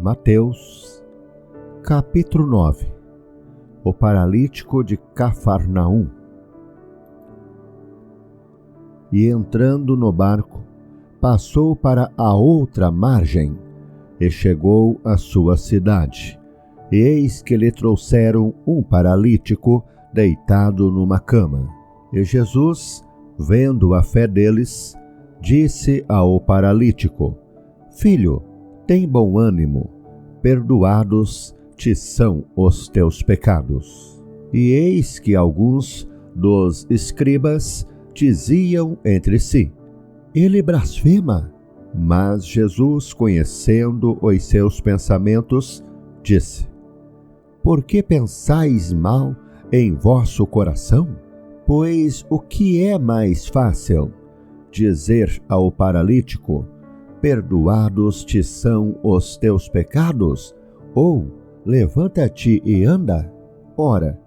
Mateus, capítulo 9. O paralítico de Cafarnaum. E entrando no barco, passou para a outra margem, e chegou à sua cidade. E eis que lhe trouxeram um paralítico deitado numa cama. E Jesus, vendo a fé deles, disse ao paralítico: Filho, tem bom ânimo, perdoados te são os teus pecados. E eis que alguns dos escribas diziam entre si: Ele blasfema. Mas Jesus, conhecendo os seus pensamentos, disse: Por que pensais mal em vosso coração? Pois o que é mais fácil? Dizer ao paralítico: Perdoados te são os teus pecados? Ou levanta-te e anda? Ora,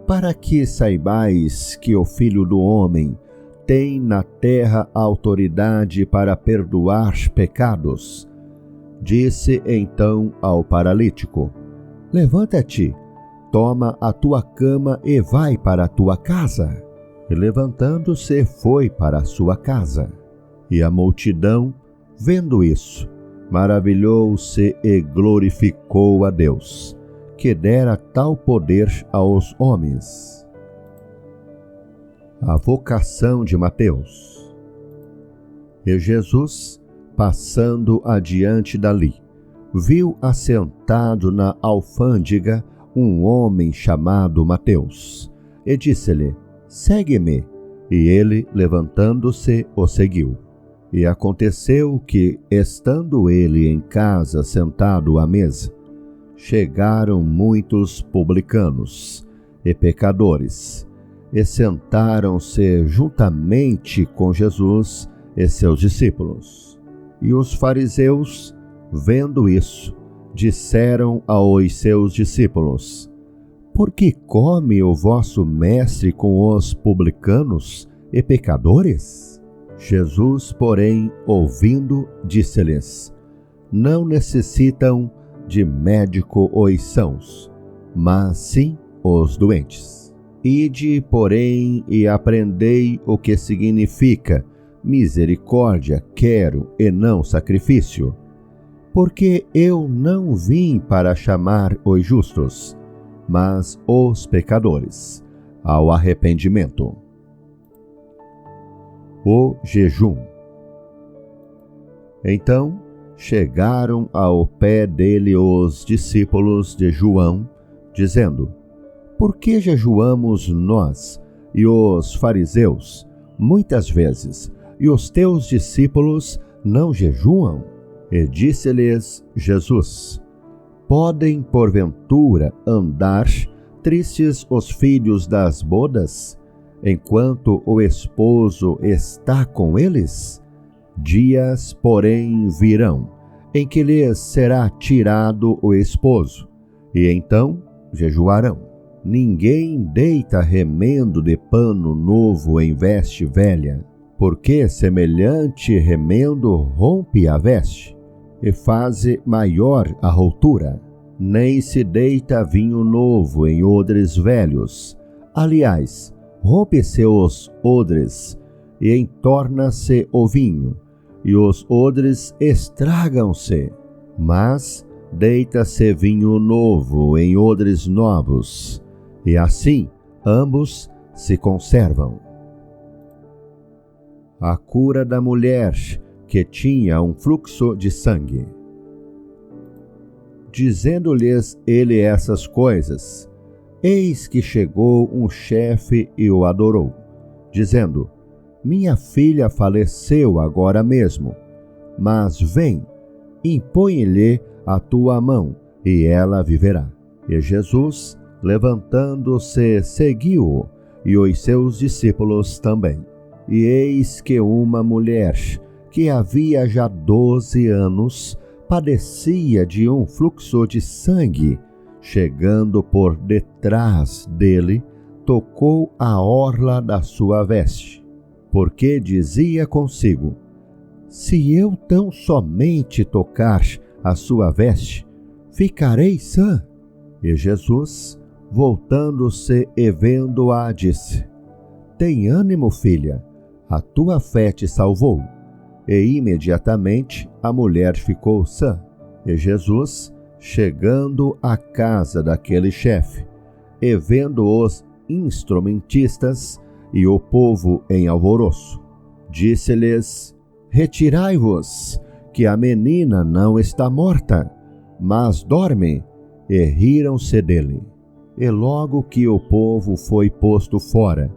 para que saibais que o Filho do Homem tem na terra autoridade para perdoar pecados, disse então ao paralítico: Levanta-te, toma a tua cama e vai para a tua casa. E levantando-se, foi para a sua casa. E a multidão, vendo isso, maravilhou-se e glorificou a Deus, que dera tal poder aos homens. A vocação de Mateus. E Jesus, passando adiante dali, viu assentado na alfândega um homem chamado Mateus, e disse-lhe: Segue-me. E ele, levantando-se, o seguiu. E aconteceu que, estando ele em casa sentado à mesa, chegaram muitos publicanos e pecadores, e sentaram-se juntamente com Jesus e seus discípulos. E os fariseus, vendo isso, disseram aos seus discípulos: Por que come o vosso mestre com os publicanos e pecadores? Jesus, porém, ouvindo, disse-lhes: Não necessitam de médico os sãos, mas sim os doentes. Ide, porém, e aprendei o que significa misericórdia quero e não sacrifício. Porque eu não vim para chamar os justos, mas os pecadores ao arrependimento. O jejum. Então chegaram ao pé dele os discípulos de João, dizendo: Por que jejuamos nós e os fariseus muitas vezes, e os teus discípulos não jejuam? E disse-lhes Jesus: Podem, porventura, andar tristes os filhos das bodas, enquanto o esposo está com eles? Dias, porém, virão, em que lhes será tirado o esposo, e então jejuarão. Ninguém deita remendo de pano novo em veste velha, porque semelhante remendo rompe a veste, e faze maior a rotura. Nem se deita vinho novo em odres velhos. Aliás, rompe-se os odres, e entorna-se o vinho, e os odres estragam-se. Mas deita-se vinho novo em odres novos, e assim ambos se conservam. A cura da mulher que tinha um fluxo de sangue. Dizendo-lhes ele essas coisas, eis que chegou um chefe e o adorou, dizendo: Minha filha faleceu agora mesmo, mas vem, impõe-lhe a tua mão, e ela viverá. E Jesus, levantando-se, seguiu-o, e os seus discípulos também. E eis que uma mulher, que havia já 12 anos, padecia de um fluxo de sangue, chegando por detrás dele, tocou a orla da sua veste, porque dizia consigo: Se eu tão somente tocar a sua veste, ficarei sã. E Jesus, voltando-se e vendo-a, disse: Tem ânimo, filha, a tua fé te salvou. E imediatamente a mulher ficou sã. E Jesus, chegando à casa daquele chefe, e vendo os instrumentistas e o povo em alvoroço, disse-lhes: Retirai-vos, que a menina não está morta, mas dorme. E riram-se dele. E logo que o povo foi posto fora,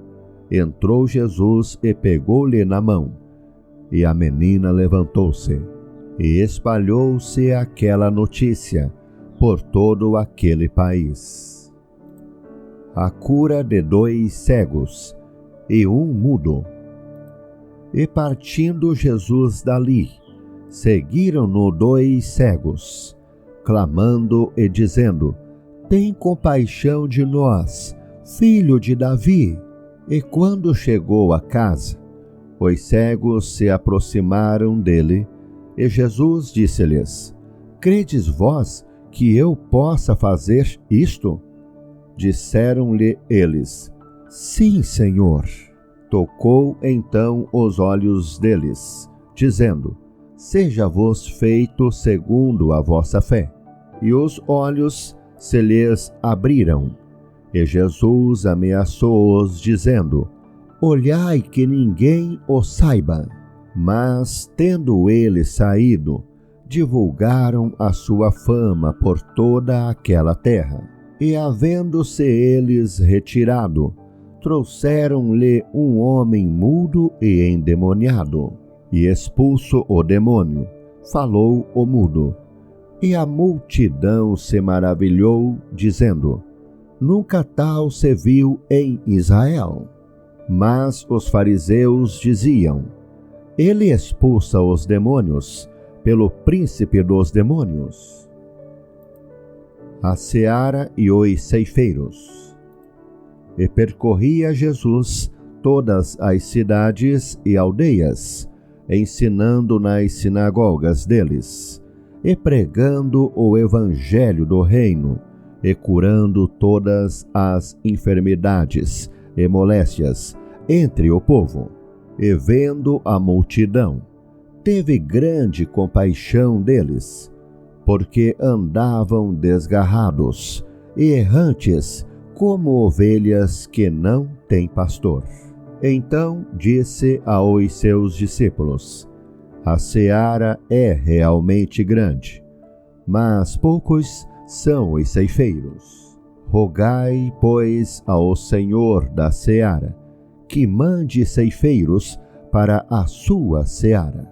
entrou Jesus e pegou-lhe na mão. E a menina levantou-se, e espalhou-se aquela notícia por todo aquele país. A cura de 2 cegos e 1 mudo. E partindo Jesus dali, seguiram-no 2 cegos, clamando e dizendo: Tem compaixão de nós, filho de Davi. E quando chegou à casa, os cegos se aproximaram dele, e Jesus disse-lhes: Credes vós que eu possa fazer isto? Disseram-lhe eles: Sim, Senhor. Tocou então os olhos deles, dizendo: Seja-vos feito segundo a vossa fé. E os olhos se lhes abriram. E Jesus ameaçou-os, dizendo: Olhai que ninguém o saiba. Mas, tendo ele saído, divulgaram a sua fama por toda aquela terra. E, havendo-se eles retirado, trouxeram-lhe um homem mudo e endemoniado. E expulso o demônio, falou o mudo. E a multidão se maravilhou, dizendo: Nunca tal se viu em Israel. Mas os fariseus diziam: Ele expulsa os demônios pelo príncipe dos demônios. A seara e os ceifeiros. E percorria Jesus todas as cidades e aldeias, ensinando nas sinagogas deles, e pregando o evangelho do reino, e curando todas as enfermidades e moléstias entre o povo. E vendo a multidão, teve grande compaixão deles, porque andavam desgarrados e errantes, como ovelhas que não têm pastor. Então disse aos seus discípulos: A seara é realmente grande, mas poucos são os ceifeiros. Rogai, pois, ao Senhor da seara, que mande ceifeiros para a sua seara.